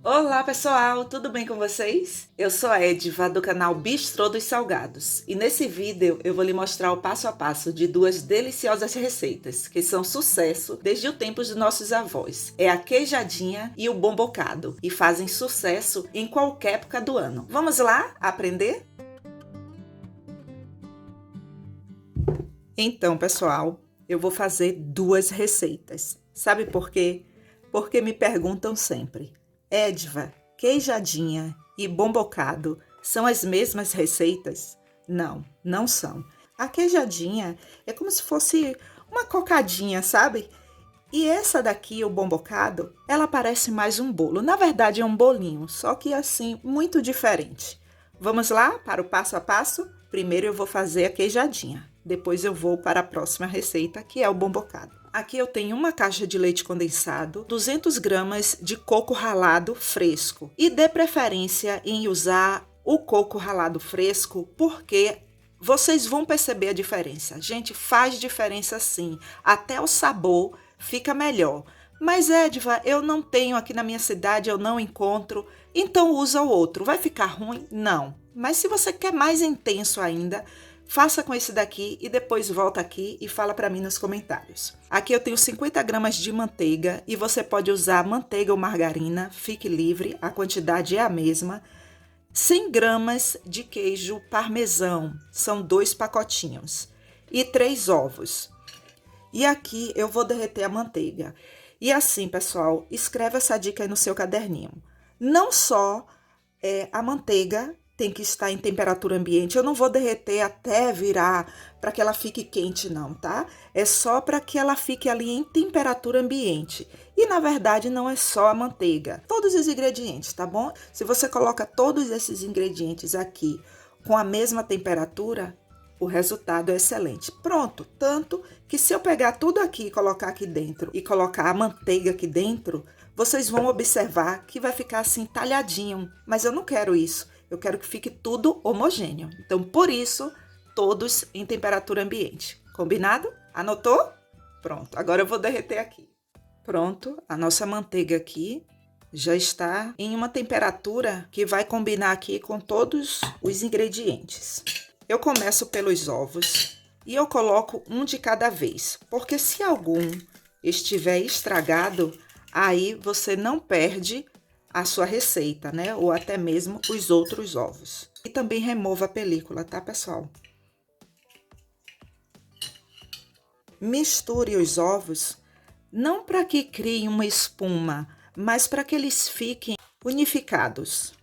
Olá pessoal, tudo bem com vocês? Eu sou a Edva do canal Bistrô dos Salgados e nesse vídeo eu vou lhe mostrar o passo a passo de duas deliciosas receitas que são sucesso desde o tempo dos nossos avós. É a queijadinha e o bom bocado e fazem sucesso em qualquer época do ano. Vamos lá aprender? Então pessoal, eu vou fazer duas receitas. Sabe por quê? Porque me perguntam sempre. Edva, queijadinha e bom bocado são as mesmas receitas? Não, não são. A queijadinha é como se fosse uma cocadinha, sabe? E essa daqui, o bom bocado, ela parece mais um bolo. Na verdade é um bolinho, só que assim, muito diferente. Vamos lá para o passo a passo? Primeiro eu vou fazer a queijadinha. Depois eu vou para a próxima receita, que é o bom bocado. Aqui eu tenho uma caixa de leite condensado, 200 gramas de coco ralado fresco. E dê preferência em usar o coco ralado fresco, porque vocês vão perceber a diferença. Gente, faz diferença sim. Até o sabor fica melhor. Mas, Edva, eu não tenho aqui na minha cidade, eu não encontro. Então usa o outro. Vai ficar ruim? Não. Mas se você quer mais intenso ainda, faça com esse daqui e depois volta aqui e fala para mim nos comentários. Aqui eu tenho 50 gramas de manteiga e você pode usar manteiga ou margarina, fique livre, a quantidade é a mesma. 100 gramas de queijo parmesão, são 2 pacotinhos. E 3 ovos. E aqui eu vou derreter a manteiga. E assim, pessoal, escreve essa dica aí no seu caderninho. Não só a manteiga tem que estar em temperatura ambiente. Eu não vou derreter até virar para que ela fique quente, não, tá? É só para que ela fique ali em temperatura ambiente. E, na verdade, não é só a manteiga. Todos os ingredientes, tá bom? Se você coloca todos esses ingredientes aqui com a mesma temperatura, o resultado é excelente. Pronto, tanto que se eu pegar tudo aqui e colocar aqui dentro e colocar a manteiga aqui dentro, vocês vão observar que vai ficar assim talhadinho. Mas eu não quero isso. Eu quero que fique tudo homogêneo. Então, por isso, todos em temperatura ambiente. Combinado? Anotou? Pronto, agora eu vou derreter aqui. Pronto, a nossa manteiga aqui já está em uma temperatura que vai combinar aqui com todos os ingredientes. Eu começo pelos ovos e eu coloco um de cada vez, porque se algum estiver estragado, aí você não perde a sua receita, né? Ou até mesmo os outros ovos. E também remova a película, tá, pessoal? Misture os ovos, não para que criem uma espuma, mas para que eles fiquem unificados.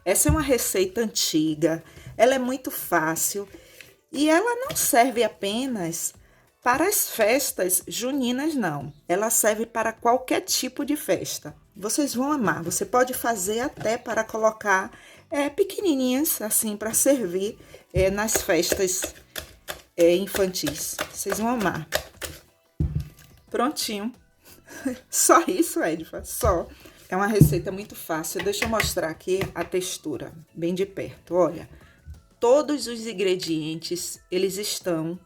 Essa é uma receita antiga, ela é muito fácil e ela não serve apenas para as festas juninas, não. Ela serve para qualquer tipo de festa. Vocês vão amar. Você pode fazer até para colocar pequenininhas, assim, para servir nas festas infantis. Vocês vão amar. Prontinho. Só isso, Edva, só. É uma receita muito fácil. Deixa eu mostrar aqui a textura, bem de perto. Olha, todos os ingredientes, eles estão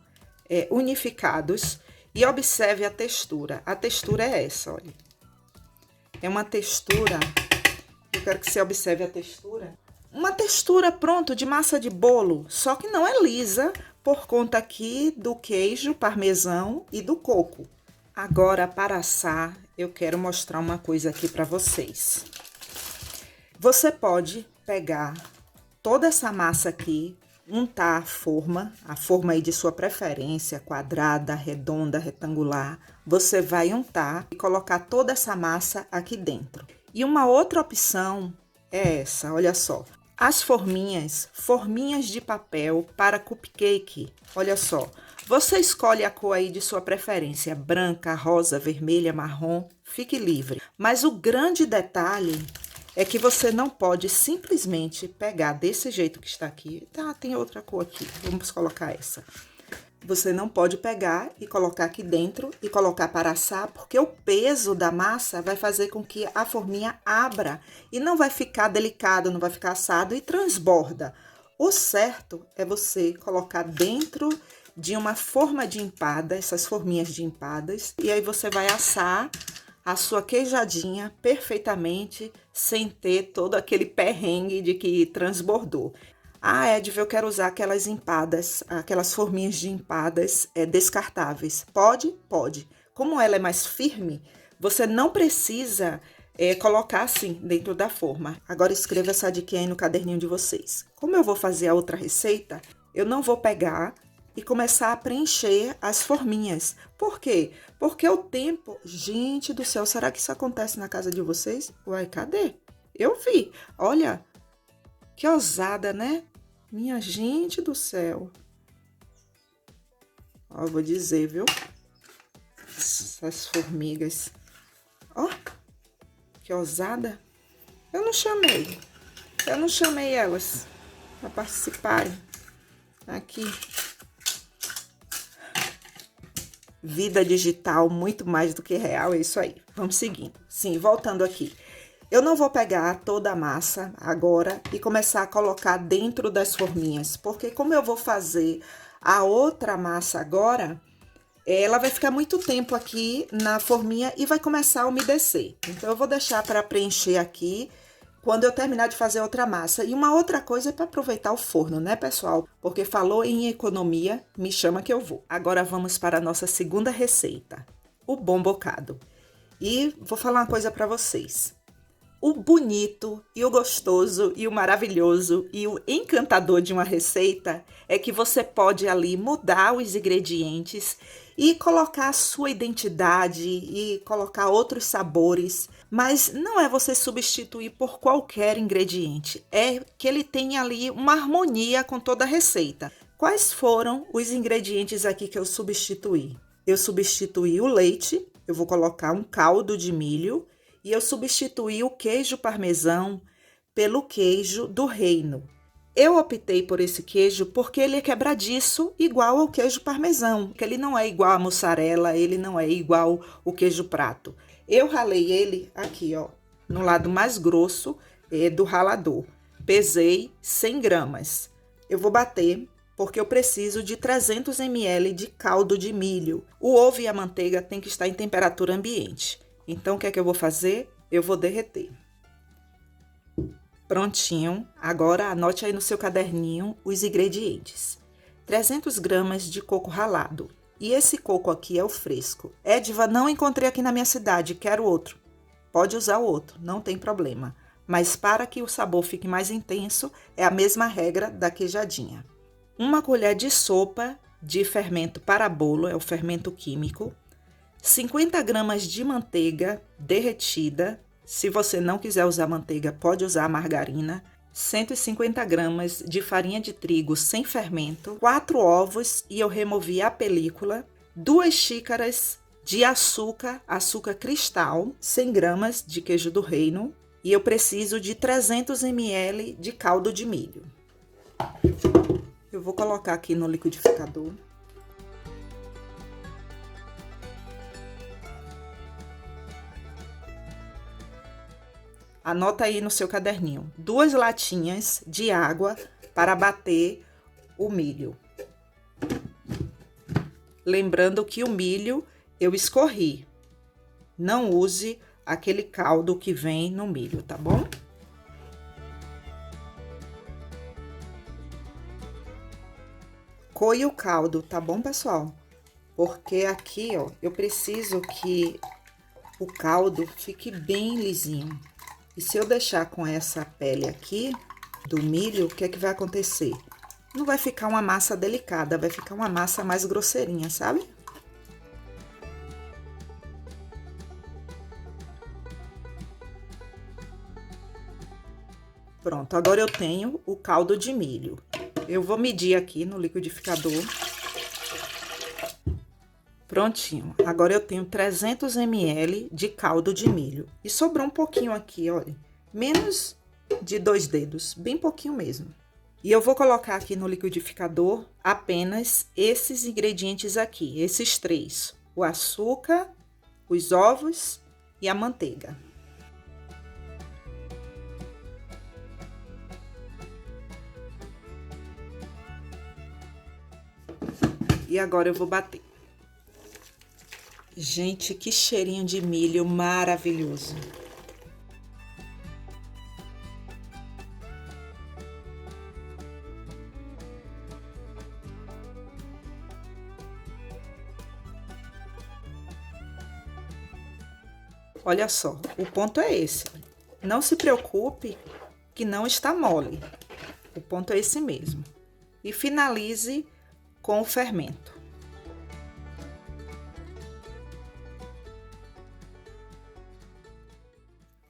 unificados. E observe a textura. A textura é essa, olha. É uma textura, eu quero que você observe a textura. Uma textura, pronto, de massa de bolo, só que não é lisa, por conta aqui do queijo parmesão e do coco. Agora, para assar, eu quero mostrar uma coisa aqui para vocês. Você pode pegar toda essa massa aqui, untar a forma aí de sua preferência, quadrada, redonda, retangular. Você vai untar e colocar toda essa massa aqui dentro. E uma outra opção é essa, olha só. As forminhas de papel para cupcake, olha só. Você escolhe a cor aí de sua preferência, branca, rosa, vermelha, marrom, fique livre. Mas o grande detalhe é que você não pode simplesmente pegar desse jeito que está aqui. Tá, tem outra cor aqui, vamos colocar essa. Você não pode pegar e colocar aqui dentro e colocar para assar, porque o peso da massa vai fazer com que a forminha abra e não vai ficar delicado, não vai ficar assado e transborda. O certo é você colocar dentro de uma forma de empada, essas forminhas de empadas, e aí você vai assar a sua queijadinha perfeitamente, sem ter todo aquele perrengue de que transbordou. Ah, Edv, eu quero usar aquelas empadas, aquelas forminhas de empadas descartáveis. Pode? Pode. Como ela é mais firme, você não precisa colocar assim dentro da forma. Agora escreva essa dica aí no caderninho de vocês. Como eu vou fazer a outra receita, eu não vou pegar e começar a preencher as forminhas. Por quê? Porque o tempo... Gente do céu, será que isso acontece na casa de vocês? Uai, cadê? Eu vi. Olha, que ousada, né? Minha gente do céu. Ó, vou dizer, viu? Essas formigas. Ó, que ousada. Eu não chamei elas para participarem. Aqui. Vida digital, muito mais do que real, é isso aí. Vamos seguindo. Sim, voltando aqui. Eu não vou pegar toda a massa agora e começar a colocar dentro das forminhas, porque como eu vou fazer a outra massa agora, ela vai ficar muito tempo aqui na forminha e vai começar a umedecer. Então, eu vou deixar para preencher aqui quando eu terminar de fazer outra massa. E uma outra coisa é para aproveitar o forno, né, pessoal? Porque falou em economia, me chama que eu vou. Agora, vamos para a nossa segunda receita, o bom bocado. E vou falar uma coisa para vocês. O bonito e o gostoso e o maravilhoso e o encantador de uma receita é que você pode ali mudar os ingredientes e colocar a sua identidade e colocar outros sabores, mas não é você substituir por qualquer ingrediente, é que ele tenha ali uma harmonia com toda a receita. Quais foram os ingredientes aqui que eu substituí? Eu substituí o leite, eu vou colocar um caldo de milho, e eu substituí o queijo parmesão pelo queijo do reino. Eu optei por esse queijo porque ele é quebradiço, igual ao queijo parmesão, que ele não é igual a mussarela, ele não é igual o queijo prato. Eu ralei ele aqui, ó, no lado mais grosso do ralador. Pesei 100 gramas. Eu vou bater porque eu preciso de 300 ml de caldo de milho. O ovo e a manteiga tem que estar em temperatura ambiente. Então, o que é que eu vou fazer? Eu vou derreter. Prontinho. Agora, anote aí no seu caderninho os ingredientes. 300 gramas de coco ralado. E esse coco aqui é o fresco. Edva, não encontrei aqui na minha cidade, quero outro. Pode usar o outro, não tem problema. Mas para que o sabor fique mais intenso, é a mesma regra da queijadinha. 1 colher de sopa de fermento para bolo, é o fermento químico. 50 gramas de manteiga derretida. Se você não quiser usar manteiga, pode usar margarina. 150 gramas de farinha de trigo sem fermento. 4 ovos e eu removi a película. 2 xícaras de açúcar, açúcar cristal. 100 gramas de queijo do reino. E eu preciso de 300 ml de caldo de milho. Eu vou colocar aqui no liquidificador. Anota aí no seu caderninho. 2 latinhas de água para bater o milho. Lembrando que o milho eu escorri. Não use aquele caldo que vem no milho, tá bom? Coe o caldo, tá bom, pessoal? Porque aqui, ó, eu preciso que o caldo fique bem lisinho. E se eu deixar com essa pele aqui do milho, o que é que vai acontecer? Não vai ficar uma massa delicada, vai ficar uma massa mais grosseirinha, sabe? Pronto, agora eu tenho o caldo de milho. Eu vou medir aqui no liquidificador. Prontinho. Agora eu tenho 300 ml de caldo de milho. E sobrou um pouquinho aqui, olha. menos de 2 dedos, bem pouquinho mesmo. E eu vou colocar aqui no liquidificador apenas esses ingredientes aqui, esses 3: o açúcar, os ovos e a manteiga. E agora eu vou bater. Gente, que cheirinho de milho maravilhoso! Olha só, o ponto é esse. Não se preocupe que não está mole. O ponto é esse mesmo. E finalize com o fermento.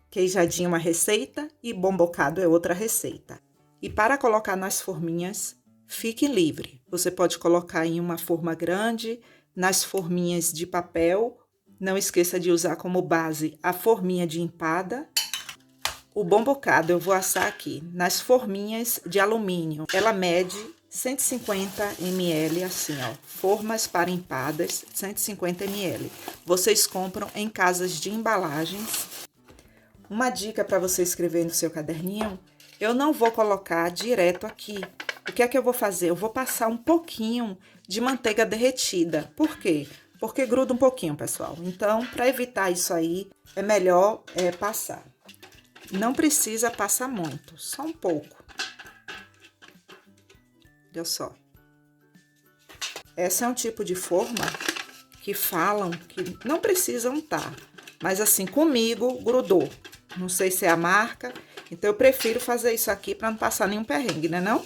Queijadinho é uma receita e bom bocado é outra receita. E para colocar nas forminhas, fique livre. Você pode colocar em uma forma grande, nas forminhas de papel. Não esqueça de usar como base a forminha de empada. O bom bocado eu vou assar aqui nas forminhas de alumínio. Ela mede 150 ml, assim, ó. Formas para empadas, 150 ml. Vocês compram em casas de embalagens. Uma dica para você escrever no seu caderninho: eu não vou colocar direto aqui. O que é que eu vou fazer? Eu vou passar um pouquinho de manteiga derretida. Por quê? Porque gruda um pouquinho, pessoal. Então, para evitar isso aí, é melhor passar. Não precisa passar muito, só um pouco. Olha só. Essa é um tipo de forma que falam que não precisa untar. Mas assim, comigo, grudou. Não sei se é a marca, então eu prefiro fazer isso aqui para não passar nenhum perrengue, né não?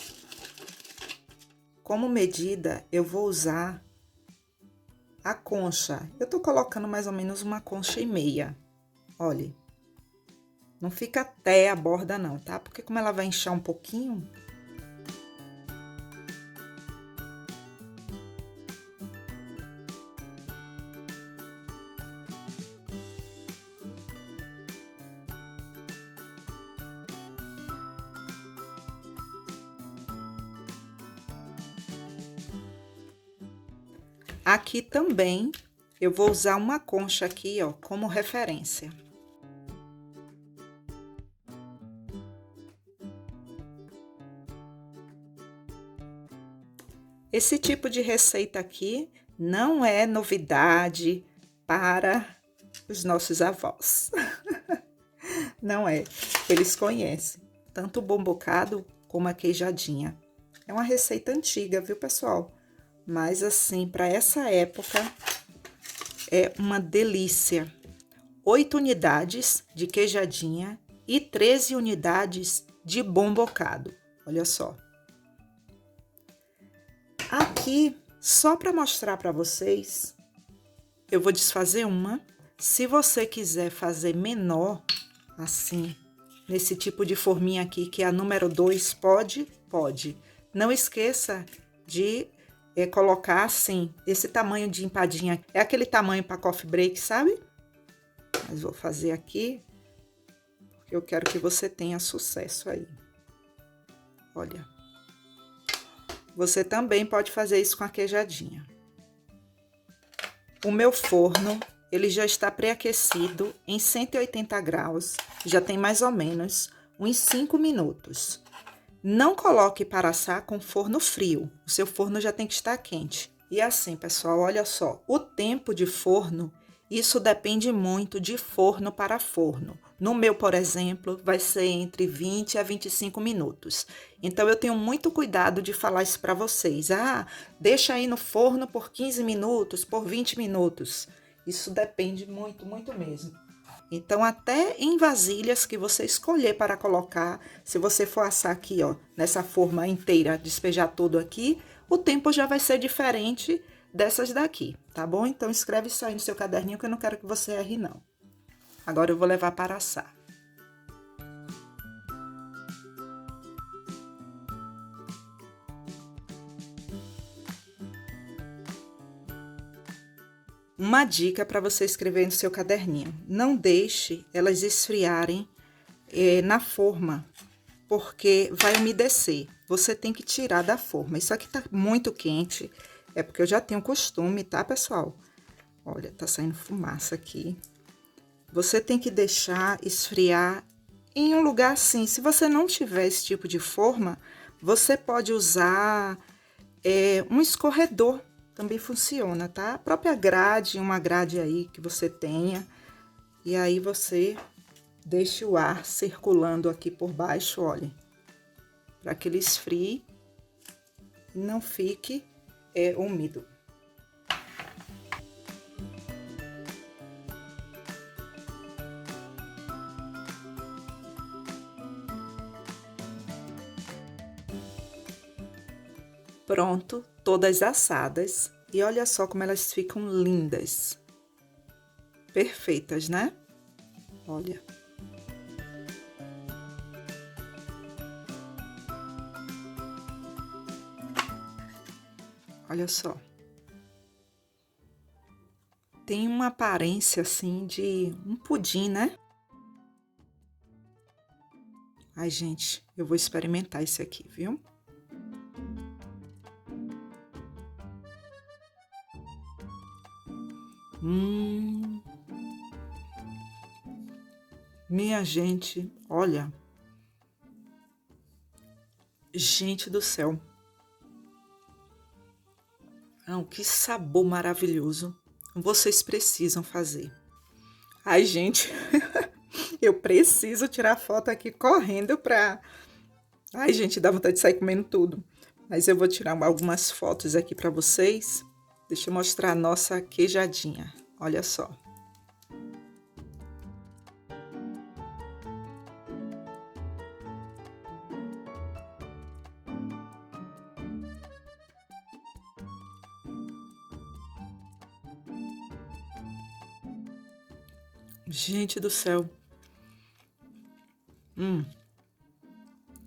Como medida, eu vou usar a concha. Eu tô colocando mais ou menos uma concha e meia. Olha. Não fica até a borda não, tá? Porque como ela vai inchar um pouquinho... Aqui também eu vou usar uma concha aqui, ó, como referência. Esse tipo de receita aqui não é novidade para os nossos avós. Não é. Eles conhecem tanto o bom bocado como a queijadinha. É uma receita antiga, viu, pessoal? Mas assim, para essa época, é uma delícia. 8 unidades de queijadinha e 13 unidades de bom bocado. Olha só. Aqui, só para mostrar para vocês, eu vou desfazer uma. Se você quiser fazer menor, assim, nesse tipo de forminha aqui, que é a número 2, pode? Pode. Não esqueça de colocar assim, esse tamanho de empadinha. É aquele tamanho para coffee break, sabe? Mas vou fazer aqui, porque eu quero que você tenha sucesso aí. Olha. Você também pode fazer isso com a queijadinha. O meu forno, ele já está pré-aquecido em 180 graus. Já tem mais ou menos uns 5 minutos. Não coloque para assar com forno frio. O seu forno já tem que estar quente. E assim, pessoal, olha só. O tempo de forno, isso depende muito de forno para forno. No meu, por exemplo, vai ser entre 20 a 25 minutos. Então, eu tenho muito cuidado de falar isso para vocês. Ah, deixa aí no forno por 15 minutos, por 20 minutos. Isso depende muito, muito mesmo. Então, até em vasilhas que você escolher para colocar, se você for assar aqui, ó, nessa forma inteira, despejar tudo aqui, o tempo já vai ser diferente dessas daqui, tá bom? Então, escreve isso aí no seu caderninho que eu não quero que você erre, não. Agora eu vou levar para assar. Uma dica para você escrever no seu caderninho: não deixe elas esfriarem na forma, porque vai umedecer. Você tem que tirar da forma. Isso aqui tá muito quente, é porque eu já tenho costume, tá, pessoal? Olha, tá saindo fumaça aqui. Você tem que deixar esfriar em um lugar assim. Se você não tiver esse tipo de forma, você pode usar um escorredor, também funciona, tá? A própria grade, uma grade aí que você tenha. E aí você deixa o ar circulando aqui por baixo, olha, para que ele esfrie e não fique úmido. Pronto, todas assadas. E olha só como elas ficam lindas. Perfeitas, né? Olha. Olha só. Tem uma aparência assim de um pudim, né? Ai, gente, eu vou experimentar esse aqui, viu? Minha gente, olha. Gente do céu. Não, que sabor maravilhoso. Vocês precisam fazer. Ai, gente, eu preciso tirar foto aqui correndo pra... Ai, gente, dá vontade de sair comendo tudo. Mas eu vou tirar algumas fotos aqui pra vocês. Deixa eu mostrar a nossa queijadinha. Olha só. Gente do céu.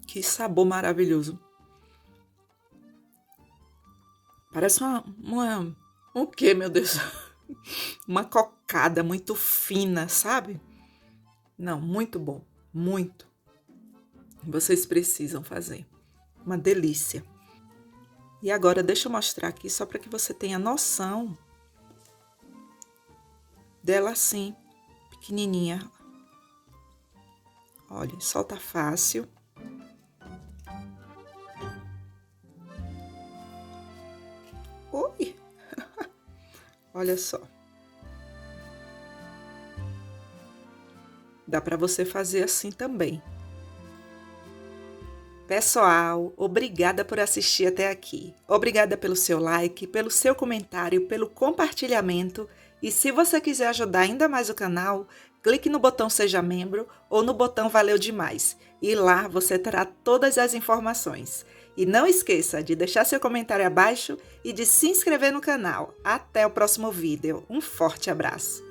Que sabor maravilhoso. Parece o quê, meu Deus? Uma cocada muito fina, sabe? Não, muito bom. Muito. Vocês precisam fazer. Uma delícia. E agora deixa eu mostrar aqui só para que você tenha noção dela assim, pequenininha. Olha, solta fácil. Oi! Olha só. Dá para você fazer assim também. Pessoal, obrigada por assistir até aqui. Obrigada pelo seu like, pelo seu comentário, pelo compartilhamento. E se você quiser ajudar ainda mais o canal, clique no botão Seja Membro ou no botão Valeu Demais. E lá você terá todas as informações. E não esqueça de deixar seu comentário abaixo e de se inscrever no canal. Até o próximo vídeo. Um forte abraço!